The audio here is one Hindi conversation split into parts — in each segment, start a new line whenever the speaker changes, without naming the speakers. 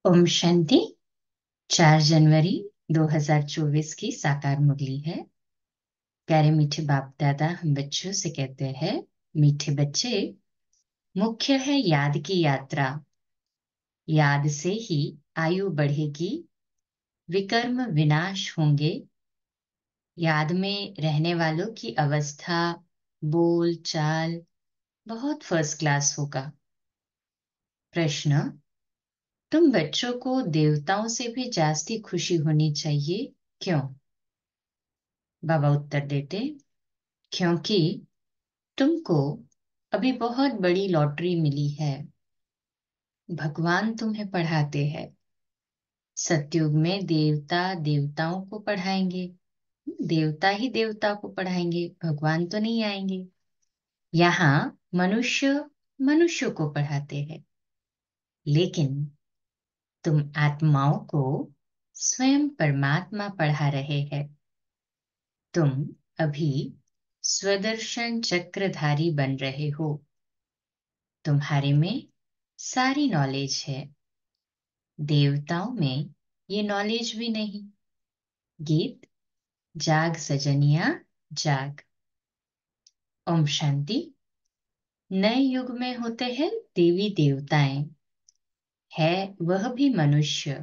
ओम शांति। 4 जनवरी 2024 की साकार मुरली है। प्यारे मीठे बाप दादा हम बच्चों से कहते हैं, मीठे बच्चे, मुख्य है याद की यात्रा। याद से ही आयु बढ़ेगी, विकर्म विनाश होंगे। याद में रहने वालों की अवस्था, बोल चाल बहुत फर्स्ट क्लास होगा। प्रश्न, तुम बच्चों को देवताओं से भी जास्ती खुशी होनी चाहिए, क्यों? बाबा उत्तर देते, क्योंकि तुमको अभी बहुत बड़ी लॉटरी मिली है। भगवान तुम्हें पढ़ाते हैं। सतयुग में देवता देवताओं को पढ़ाएंगे, देवता ही देवता को पढ़ाएंगे, भगवान तो नहीं आएंगे। यहाँ मनुष्य मनुष्य को पढ़ाते हैं। लेकिन तुम आत्माओं को स्वयं परमात्मा पढ़ा रहे हैं। तुम अभी स्वदर्शन चक्रधारी बन रहे हो। तुम्हारे में सारी नॉलेज है। देवताओं में ये नॉलेज भी नहीं। गीत, जाग सजनिया जाग। ओम शांति। नए युग में होते हैं देवी देवताएं। है वह भी मनुष्य,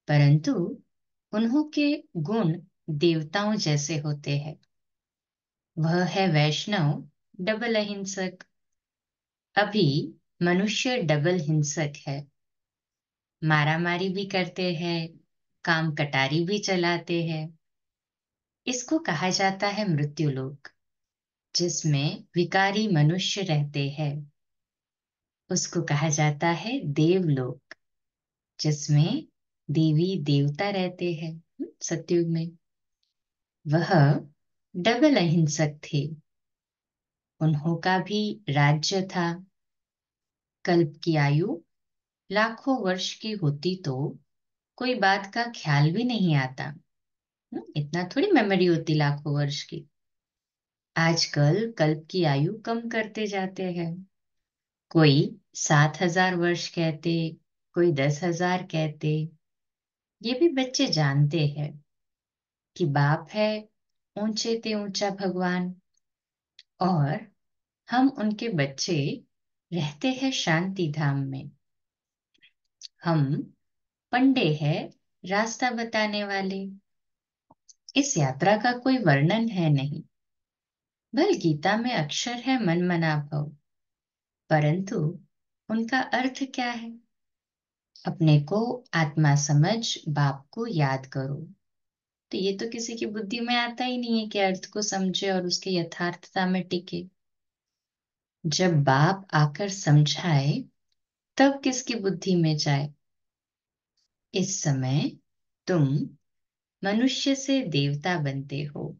परंतु उन्हों के गुण देवताओं जैसे होते हैं। वह है वैष्णव, डबल अहिंसक। अभी मनुष्य डबल हिंसक है। मारामारी भी करते हैं, काम कटारी भी चलाते हैं। इसको कहा जाता है मृत्युलोक, जिसमें विकारी मनुष्य रहते हैं। उसको कहा जाता है देवलोक, जिसमें देवी देवता रहते हैं। सतयुग में वह डबल अहिंसक थे। उन्हों का भी राज्य था। कल्प की आयु लाखों वर्ष की होती तो कोई बात का ख्याल भी नहीं आता। इतना थोड़ी मेमोरी होती लाखों वर्ष की। आजकल कल्प की आयु कम करते जाते हैं। कोई 7,000 वर्ष कहते, कोई 10,000 कहते। ये भी बच्चे जानते हैं कि बाप है ऊंचे ते ऊंचा भगवान, और हम उनके बच्चे रहते हैं शांति धाम में। हम पंडे हैं रास्ता बताने वाले। इस यात्रा का कोई वर्णन है नहीं। भल गीता में अक्षर है मन मना भव, परंतु उनका अर्थ क्या है? अपने को आत्मा समझ बाप को याद करो। तो ये तो किसी की बुद्धि में आता ही नहीं है कि अर्थ को समझे और उसके यथार्थता में टिके। जब बाप आकर समझाए तब किसकी बुद्धि में जाए। इस समय तुम मनुष्य से देवता बनते हो।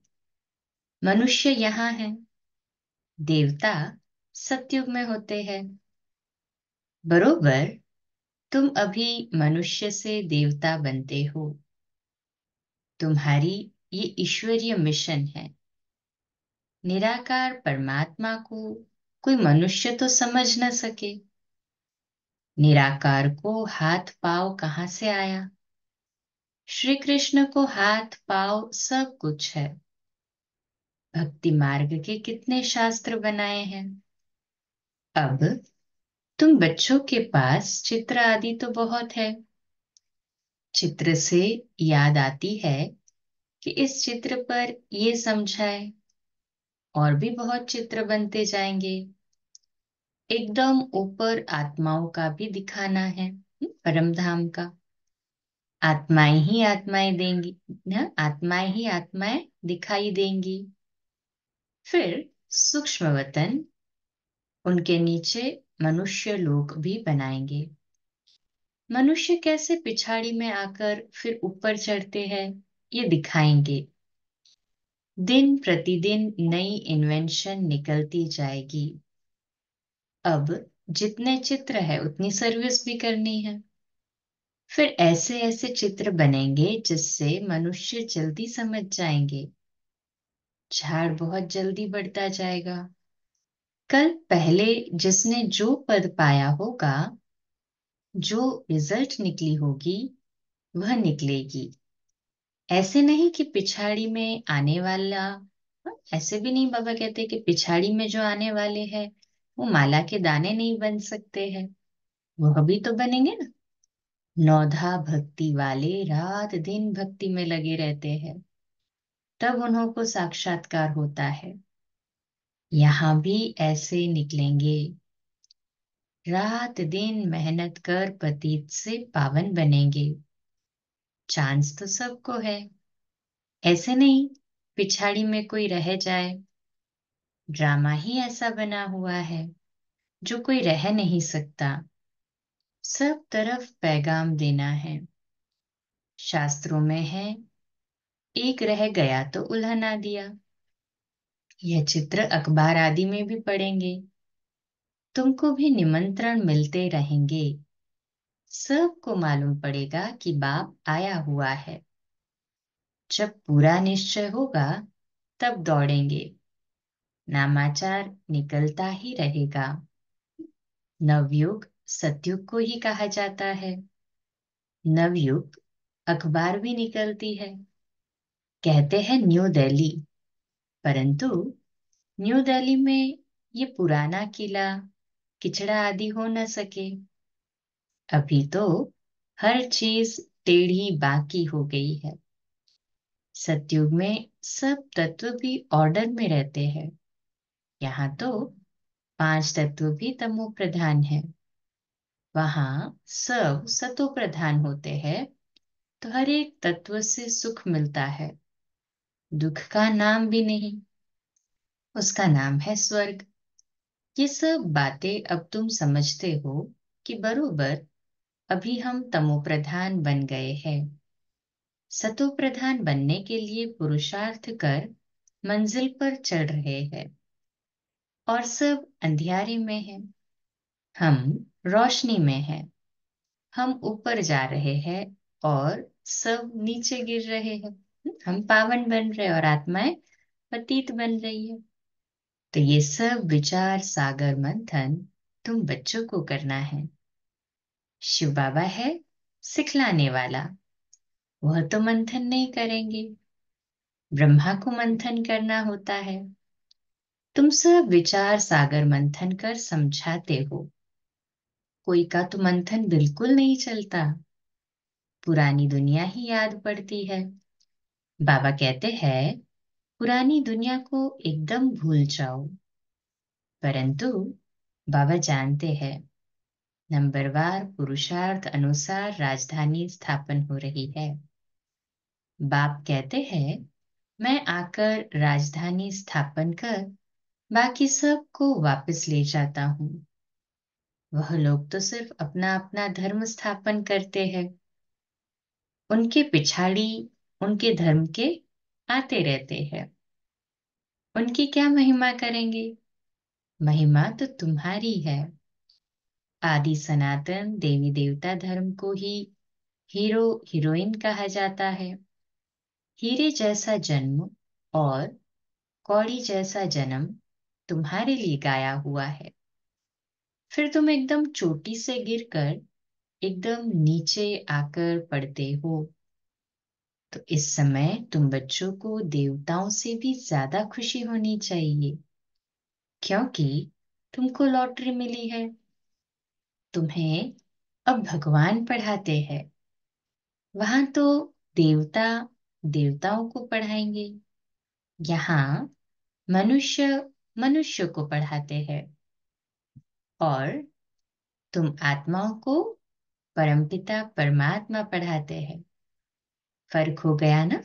मनुष्य यहाँ है, देवता सतयुग में होते हैं। बरोबर तुम अभी मनुष्य से देवता बनते हो। तुम्हारी ये ईश्वरीय मिशन है। निराकार परमात्मा को कोई मनुष्य तो समझ न सके। निराकार को हाथ पांव कहाँ से आया? श्री कृष्ण को हाथ पांव सब कुछ है। भक्ति मार्ग के कितने शास्त्र बनाए हैं। अब तुम बच्चों के पास चित्र आदि तो बहुत है। चित्र से याद आती है कि इस चित्र पर ये समझाए। और भी बहुत चित्र बनते जाएंगे। एकदम ऊपर आत्माओं का भी दिखाना है, परम धाम का। आत्माएं ही आत्माएं देंगी ना, आत्माएं ही आत्माएं दिखाई देंगी। फिर सूक्ष्म वतन, उनके नीचे मनुष्य लोक भी बनाएंगे। मनुष्य कैसे पिछाड़ी में आकर फिर ऊपर चढ़ते हैं, ये दिखाएंगे। दिन प्रतिदिन नई इन्वेंशन निकलती जाएगी। अब जितने चित्र है उतनी सर्विस भी करनी है। फिर ऐसे ऐसे चित्र बनेंगे जिससे मनुष्य जल्दी समझ जाएंगे। झाड़ बहुत जल्दी बढ़ता जाएगा। कल पहले जिसने जो पद पाया होगा जो रिजल्ट निकली होगी वह निकलेगी। ऐसे नहीं कि पिछाड़ी में आने वाला, ऐसे भी नहीं बाबा कहते कि पिछाड़ी में जो आने वाले हैं वो माला के दाने नहीं बन सकते हैं, वह भी तो बनेंगे ना। नौधा भक्ति वाले रात दिन भक्ति में लगे रहते हैं, तब उन्हों को साक्षात्कार होता है। यहाँ भी ऐसे निकलेंगे, रात दिन मेहनत कर पतित से पावन बनेंगे। चांस तो सबको है, ऐसे नहीं पिछाड़ी में कोई रह जाए। ड्रामा ही ऐसा बना हुआ है जो कोई रह नहीं सकता। सब तरफ पैगाम देना है। शास्त्रों में है, एक रह गया तो उल्हना दिया। यह चित्र अखबार आदि में भी पढ़ेंगे। तुमको भी निमंत्रण मिलते रहेंगे। सबको मालूम पड़ेगा कि बाप आया हुआ है। जब पूरा निश्चय होगा तब दौड़ेंगे। नामाचार निकलता ही रहेगा। नवयुग सतयुग को ही कहा जाता है। नवयुग अखबार भी निकलती है। कहते हैं न्यू दिल्ली, परंतु न्यू दिल्ली में ये पुराना किला किचड़ा आदि हो न सके। अभी तो हर चीज टेढ़ी बाकी हो गई है। सतयुग में सब तत्व भी ऑर्डर में रहते हैं। यहाँ तो 5 तत्व भी तमो प्रधान है। वहां सब सतो प्रधान होते हैं, तो हर एक तत्व से सुख मिलता है। दुख का नाम भी नहीं, उसका नाम है स्वर्ग। ये सब बातें अब तुम समझते हो कि बरोबर अभी हम तमो प्रधान बन गए हैं। सतो प्रधान बनने के लिए पुरुषार्थ कर मंजिल पर चढ़ रहे हैं, और सब अंधियारे में है, हम रोशनी में हैं। हम ऊपर जा रहे हैं और सब नीचे गिर रहे हैं। हम पावन बन रहे हैं और आत्माएं पतित बन रही है। तो ये सब विचार सागर मंथन तुम बच्चों को करना है। शिव बाबा है सिखलाने वाला, वह तो मंथन नहीं करेंगे। ब्रह्मा को मंथन करना होता है। तुम सब विचार सागर मंथन कर समझाते हो। कोई का तो मंथन बिल्कुल नहीं चलता, पुरानी दुनिया ही याद पड़ती है। बाबा कहते हैं पुरानी दुनिया को एकदम भूल जाओ, परंतु बाबा जानते हैं नंबरवार पुरुषार्थ अनुसार राजधानी स्थापन हो रही है। बाप कहते हैं मैं आकर राजधानी स्थापन कर बाकी सबको वापस ले जाता हूँ। वह लोग तो सिर्फ अपना अपना धर्म स्थापन करते हैं। उनके पिछाड़ी उनके धर्म के आते रहते हैं। उनकी क्या महिमा करेंगे? महिमा तो तुम्हारी है। आदि सनातन देवी देवता धर्म को ही हीरो हीरोइन कहा जाता है। हीरे जैसा जन्म और कौड़ी जैसा जन्म तुम्हारे लिए गाया हुआ है। फिर तुम एकदम चोटी से गिरकर एकदम नीचे आकर पड़ते हो। तो इस समय तुम बच्चों को देवताओं से भी ज्यादा खुशी होनी चाहिए, क्योंकि तुमको लॉटरी मिली है। तुम्हें अब भगवान पढ़ाते हैं। वहां तो देवता देवताओं को पढ़ाएंगे, यहाँ मनुष्य मनुष्य को पढ़ाते हैं। और तुम आत्माओं को परमपिता परमात्मा पढ़ाते हैं। फर्क हो गया ना।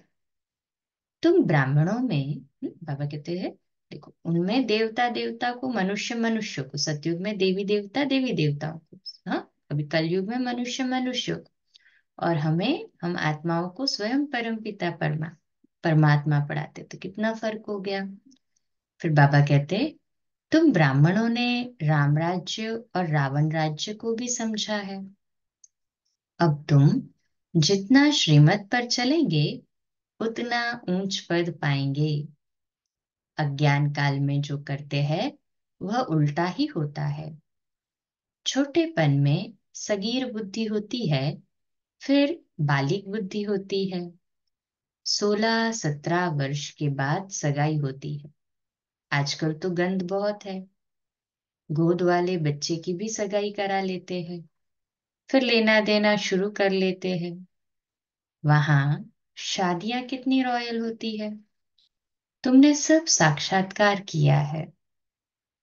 तुम ब्राह्मणों में बाबा कहते हैं देखो उनमें देवता देवता को, मनुष्य मनुष्य को, सतयुग में देवी देवताओं को, हाँ अभी कलयुग में मनुष्य मनुष्य को, और हम आत्माओं को स्वयं परमपिता परमात्मा पढ़ाते। तो कितना फर्क हो गया। फिर बाबा कहते तुम ब्राह्मणों ने राम राज्य और रावण राज्य को भी समझा है। अब तुम जितना श्रीमत पर चलेंगे उतना ऊंच पद पाएंगे। अज्ञान काल में जो करते हैं वह उल्टा ही होता है। छोटेपन में सगीर बुद्धि होती है, फिर बालिग बुद्धि होती है। 16-17 वर्ष के बाद सगाई होती है। आजकल तो गंद बहुत है, गोद वाले बच्चे की भी सगाई करा लेते हैं, फिर लेना देना शुरू कर लेते हैं। वहां शादियां कितनी रॉयल होती है। तुमने सब साक्षात्कार किया है।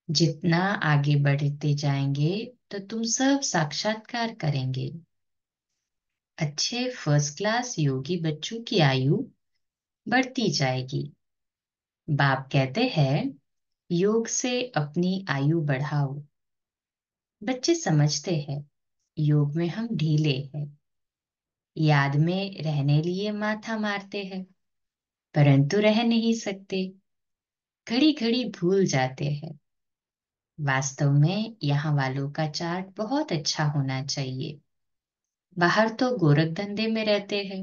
जितना आगे बढ़ते जाएंगे तो तुम सब साक्षात्कार करेंगे। अच्छे फर्स्ट क्लास योगी बच्चों की आयु बढ़ती जाएगी। बाप कहते हैं योग से अपनी आयु बढ़ाओ। बच्चे समझते हैं योग में हम ढीले हैं, याद में रहने लिए माथा मारते हैं, परंतु रह नहीं सकते, घड़ी घड़ी भूल जाते हैं। वास्तव में यहाँ वालों का चार्ट बहुत अच्छा होना चाहिए। बाहर तो गोरख धंधे में रहते हैं।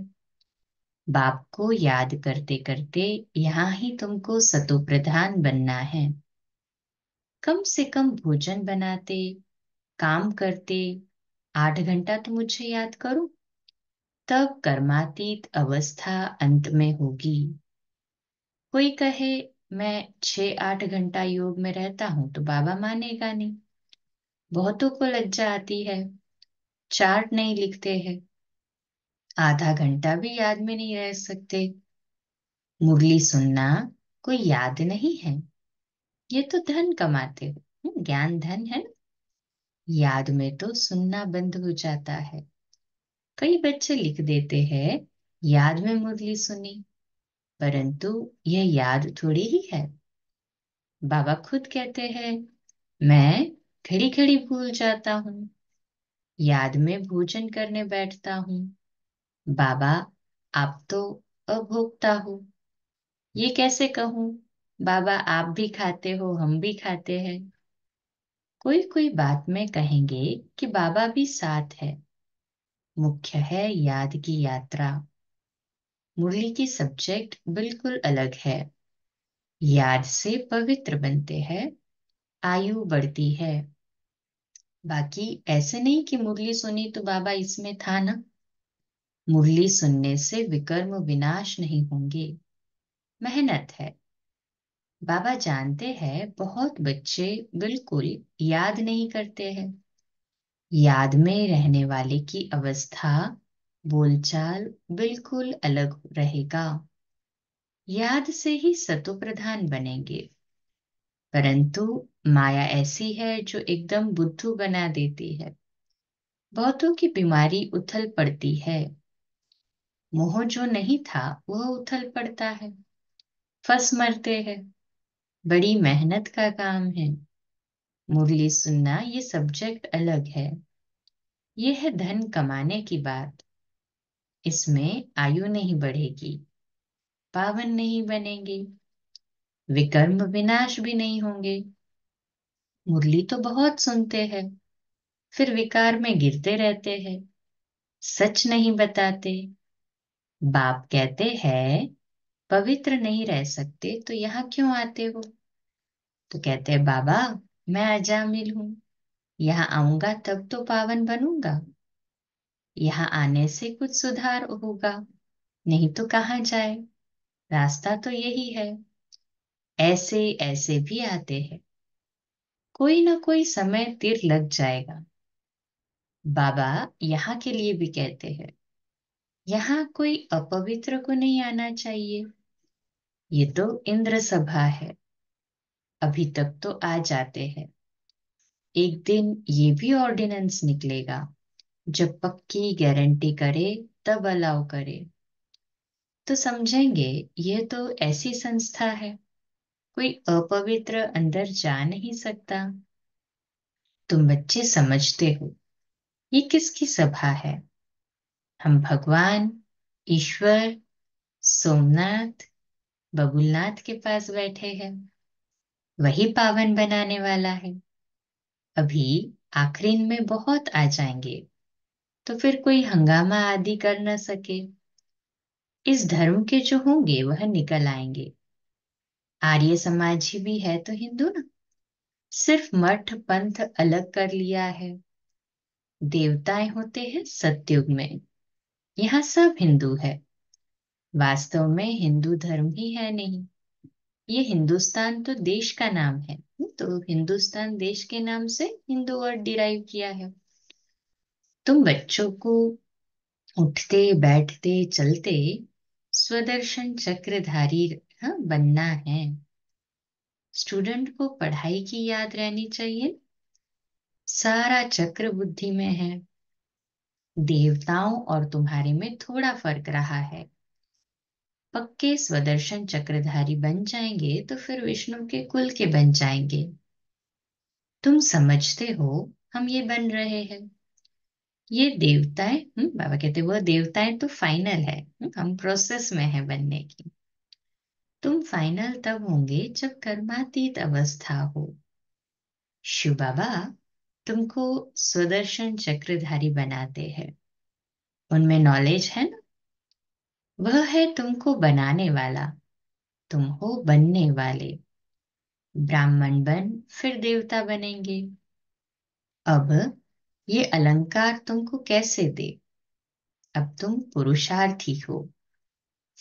बाप को याद करते करते यहाँ ही तुमको सतोप्रधान बनना है। कम से कम भोजन बनाते, काम करते 8 घंटा तो मुझे याद करो, तब कर्मातीत अवस्था अंत में होगी। कोई कहे मैं 6-8 घंटा योग में रहता हूं तो बाबा मानेगा नहीं। बहुतों को लज्जा आती है, चार्ट नहीं लिखते हैं, आधा घंटा भी याद में नहीं रह सकते। मुरली सुनना कोई याद नहीं है, ये तो धन कमाते हो, ज्ञान धन है ना। याद में तो सुनना बंद हो जाता है। कई बच्चे लिख देते हैं याद में मुरली सुनी, परंतु यह याद थोड़ी ही है। बाबा खुद कहते हैं मैं घड़ी घड़ी भूल जाता हूँ, याद में भोजन करने बैठता हूँ। बाबा आप तो अभोक्ता हो, ये कैसे कहूँ। बाबा आप भी खाते हो, हम भी खाते हैं। कोई कोई बात में कहेंगे कि बाबा भी साथ है। मुख्य है याद की यात्रा। मुरली की सब्जेक्ट बिल्कुल अलग है। याद से पवित्र बनते हैं, आयु बढ़ती है। बाकी ऐसे नहीं कि मुरली सुनी तो बाबा इसमें था ना। मुरली सुनने से विकर्म विनाश नहीं होंगे, मेहनत है। बाबा जानते हैं बहुत बच्चे बिल्कुल याद नहीं करते हैं। याद में रहने वाले की अवस्था, बोलचाल बिल्कुल अलग रहेगा। याद से ही सतोप्रधान बनेंगे, परंतु माया ऐसी है जो एकदम बुद्धू बना देती है। बहुतों की बीमारी उथल पड़ती है। मोह जो नहीं था वह उथल पड़ता है, फंस मरते हैं। बड़ी मेहनत का काम है। मुरली सुनना ये सब्जेक्ट अलग है। ये है धन कमाने की बात। इसमें आयु नहीं बढ़ेगी, पावन नहीं बनेंगे, विकर्म विनाश भी नहीं होंगे। मुरली तो बहुत सुनते हैं, फिर विकार में गिरते रहते हैं, सच नहीं बताते। बाप कहते हैं पवित्र नहीं रह सकते तो यहाँ क्यों आते हो। तो कहते हैं बाबा मैं अजामिल हूँ, यहाँ आऊंगा तब तो पावन बनूंगा। यहाँ आने से कुछ सुधार होगा, नहीं तो कहाँ जाए। रास्ता तो यही है। ऐसे ऐसे भी आते हैं, कोई ना कोई समय तीर लग जाएगा। बाबा यहाँ के लिए भी कहते हैं यहाँ कोई अपवित्र को नहीं आना चाहिए। ये तो इंद्र सभा है, अभी तक तो आ जाते हैं। एक दिन ये भी ऑर्डिनेंस निकलेगा, जब पक्की गारंटी करे तब अलाउ करे। तो समझेंगे ये तो ऐसी संस्था है, कोई अपवित्र अंदर जा नहीं सकता। तुम बच्चे समझते हो ये किसकी सभा है। हम भगवान, ईश्वर, सोमनाथ, बबुलनाथ के पास बैठे हैं। वही पावन बनाने वाला है। अभी आखिरी में बहुत आ जाएंगे, तो फिर कोई हंगामा आदि कर न सके। इस धर्म के जो होंगे वह निकल आएंगे। आर्य समाजी भी है तो हिंदू ना, सिर्फ मठ पंथ अलग कर लिया है। देवताएं होते हैं सतयुग में। यहाँ सब हिंदू है। वास्तव में हिंदू धर्म ही है नहीं। ये हिंदुस्तान तो देश का नाम है, तो हिंदुस्तान देश के नाम से हिंदू वर्ड डिराइव किया है। तुम बच्चों को उठते बैठते चलते स्वदर्शन चक्रधारी बनना है। स्टूडेंट को पढ़ाई की याद रहनी चाहिए। सारा चक्र बुद्धि में है। देवताओं और तुम्हारे में थोड़ा फर्क रहा है। पक्के स्वदर्शन चक्रधारी बन जाएंगे तो फिर विष्णु के कुल के बन जाएंगे। तुम समझते हो हम ये बन रहे हैं। ये देवताएं, बाबा कहते वो देवताएं तो फाइनल है, हम प्रोसेस में है बनने की। तुम फाइनल तब होंगे जब कर्मातीत अवस्था हो। शिव बाबा तुमको स्वदर्शन चक्रधारी बनाते हैं। उनमें नॉलेज है ना। वह है तुमको बनाने वाला। तुम हो बनने वाले। ब्राह्मण बन फिर देवता बनेंगे। अब ये अलंकार तुमको कैसे दे। अब तुम पुरुषार्थी हो।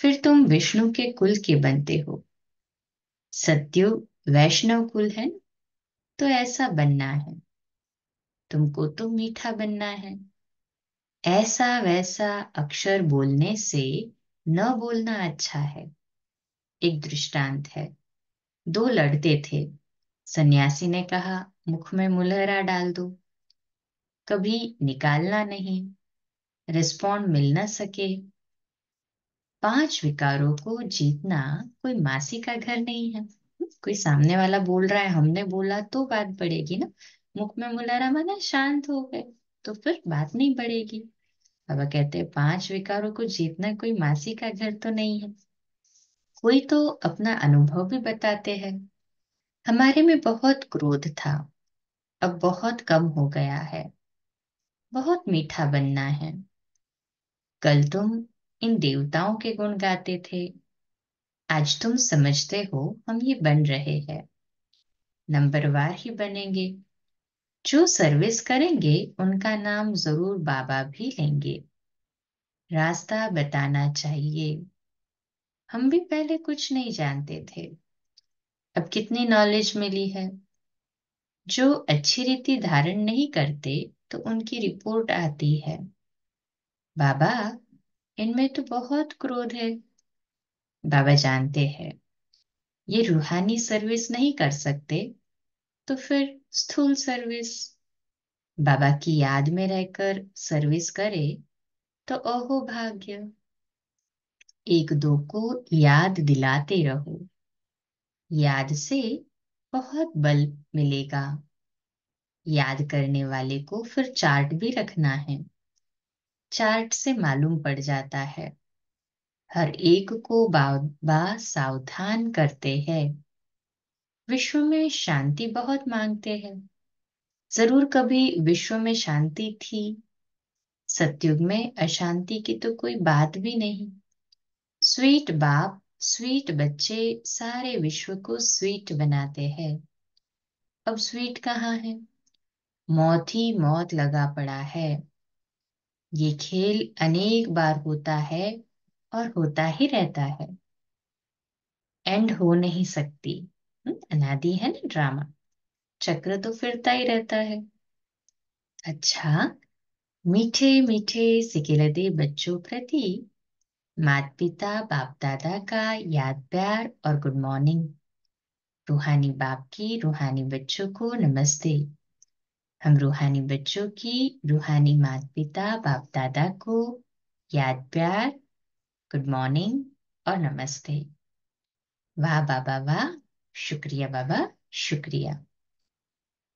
फिर तुम विष्णु के कुल के बनते हो। सत्युग वैष्णव कुल है न, तो ऐसा बनना है। तुमको तो मीठा बनना है। ऐसा वैसा अक्षर बोलने से न बोलना अच्छा है। एक दृष्टांत है। दो लड़ते थे। सन्यासी ने कहा मुख में मुलहरा डाल दो। कभी निकालना नहीं। रिस्पॉन्ड मिल न सके। पांच विकारों को जीतना कोई मासी का घर नहीं है। कोई सामने वाला बोल रहा है, हमने बोला तो बात बढ़ेगी ना। मुख में मुलारा माना शांत हो गए तो फिर बात नहीं बढ़ेगी। बाबा कहते हैं पांच विकारों को जीतना कोई मासी का घर तो नहीं है। कोई तो अपना अनुभव भी बताते हैं। हमारे में बहुत क्रोध था, अब बहुत कम हो गया है। बहुत मीठा बनना है। कल तुम इन देवताओं के गुण गाते थे। आज तुम समझते हो हम ये बन रहे हैं। नंबरवार ही बनेंगे। जो सर्विस करेंगे उनका नाम जरूर बाबा भी लेंगे। रास्ता बताना चाहिए। हम भी पहले कुछ नहीं जानते थे। अब कितनी नॉलेज मिली है। जो अच्छी रीति धारण नहीं करते तो उनकी रिपोर्ट आती है। बाबा इनमें तो बहुत क्रोध है। बाबा जानते हैं ये रूहानी सर्विस नहीं कर सकते, तो फिर स्थूल सर्विस। बाबा की याद में रहकर सर्विस करे तो अहो भाग्य। एक दो को याद दिलाते रहो। याद से बहुत बल मिलेगा। याद करने वाले को फिर चार्ट भी रखना है। चार्ट से मालूम पड़ जाता है। हर एक को बाबा सावधान करते हैं। विश्व में शांति बहुत मांगते हैं। जरूर कभी विश्व में शांति थी। सतयुग में अशांति की तो कोई बात भी नहीं। स्वीट बाप स्वीट बच्चे सारे विश्व को स्वीट बनाते हैं। अब स्वीट कहाँ है। मौत ही मौत लगा पड़ा है। ये खेल अनेक बार होता है और होता ही रहता है। एंड हो नहीं सकती। अनादि है ना ड्रामा। चक्र तो फिरता ही रहता है। अच्छा, मीठे मीठे सिकिलदे बच्चों प्रति माता पिता बाप दादा का याद प्यार और गुड मॉर्निंग। रूहानी बाप की रूहानी बच्चों को नमस्ते। हम रूहानी बच्चों की रूहानी माता पिता बाप दादा को याद प्यार, गुड मॉर्निंग और नमस्ते। वाह बाबा वाह। शुक्रिया बाबा शुक्रिया।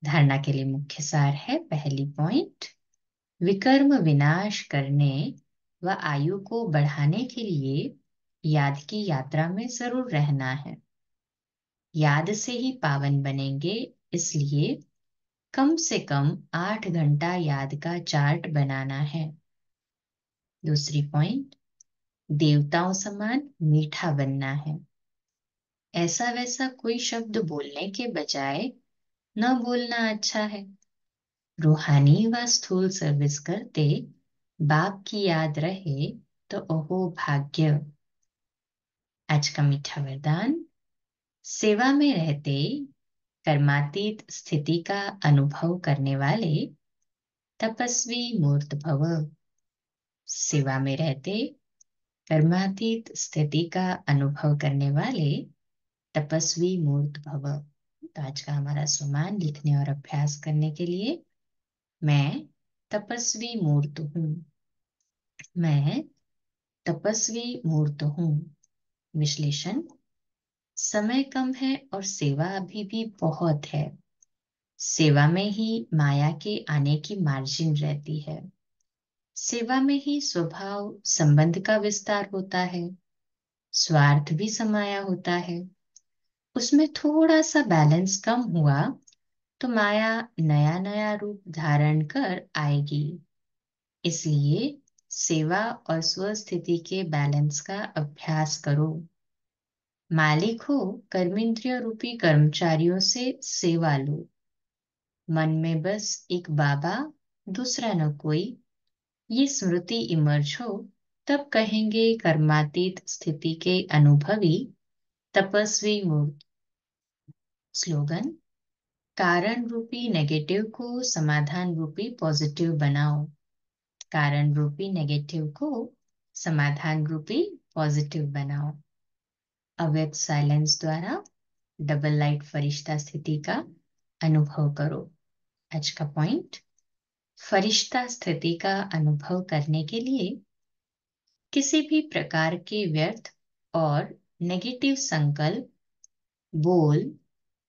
धारणा के लिए मुख्य सार है। पहली पॉइंट, विकर्म विनाश करने व आयु को बढ़ाने के लिए याद की यात्रा में जरूर रहना है। याद से ही पावन बनेंगे, इसलिए कम से कम 8 घंटा याद का चार्ट बनाना है। दूसरी पॉइंट, देवताओं समान मीठा बनना है। ऐसा वैसा कोई शब्द बोलने के बजाय न बोलना अच्छा है। रूहानी व स्थूल सर्विस करते बाप की याद रहे तो ओहो भाग्य। आज का मीठा वरदान, सेवा में रहते कर्मातीत स्थिति का अनुभव करने वाले तपस्वी मूर्त भव। सेवा में रहते कर्मातीत स्थिति का अनुभव करने वाले तपस्वी मूर्त भव। तो आज का हमारा सुमान लिखने और अभ्यास करने के लिए, मैं तपस्वी मूर्त हूँ। मैं तपस्वी मूर्त हूँ। विश्लेषण, समय कम है और सेवा अभी भी बहुत है। सेवा में ही माया के आने की मार्जिन रहती है। सेवा में ही स्वभाव संबंध का विस्तार होता है। स्वार्थ भी समाया होता है। उसमें थोड़ा सा बैलेंस कम हुआ तो माया नया नया रूप धारण कर आएगी। इसलिए सेवा और स्वस्थिति के बैलेंस का अभ्यास करो। मालिक हो कर्मेंद्रिय रूपी कर्मचारियों से सेवा लो। मन में बस एक बाबा, दूसरा न कोई, ये स्मृति इमर्ज हो, तब कहेंगे कर्मातीत स्थिति के अनुभवी तपस्वी मूर्त। स्लोगन, कारण रूपी नेगेटिव को समाधान रूपी पॉजिटिव बनाओ। कारण रूपी नेगेटिव को समाधान रूपी पॉजिटिव बनाओ। अव्यक्त साइलेंस द्वारा डबल लाइट फरिश्ता स्थिति का अनुभव करो। आज का पॉइंट, फरिश्ता स्थिति का अनुभव करने के लिए किसी भी प्रकार के व्यर्थ और नेगेटिव संकल्प, बोल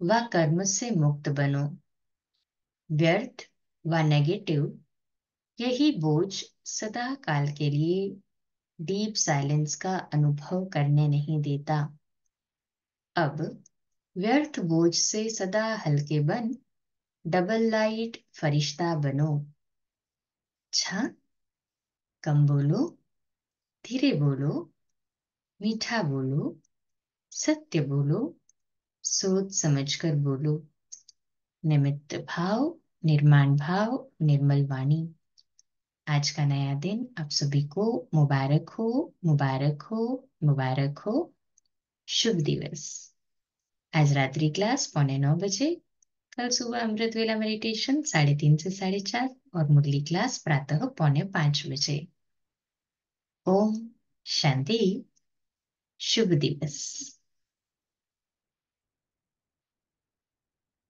व कर्म से मुक्त बनो। व्यर्थ व नेगेटिव यही बोझ सदा काल के लिए डीप साइलेंस का अनुभव करने नहीं देता। अब व्यर्थ बोझ से सदा हल्के बन डबल लाइट फरिश्ता बनो। अच्छा, कम बोलो, धीरे बोलो, मीठा बोलो, सत्य बोलो, सोच समझकर बोलो। निमित्त भाव, निर्माण भाव, निर्मल वाणी। आज का नया दिन आप सभी को मुबारक हो, मुबारक हो, मुबारक हो। शुभ दिवस। आज रात्रि क्लास 8:45 बजे, कल सुबह अमृत वेला मेडिटेशन 3:30 से 4:30 और मुरली क्लास प्रातः 4:45 बजे। ओम शांति। शुभ दिवस।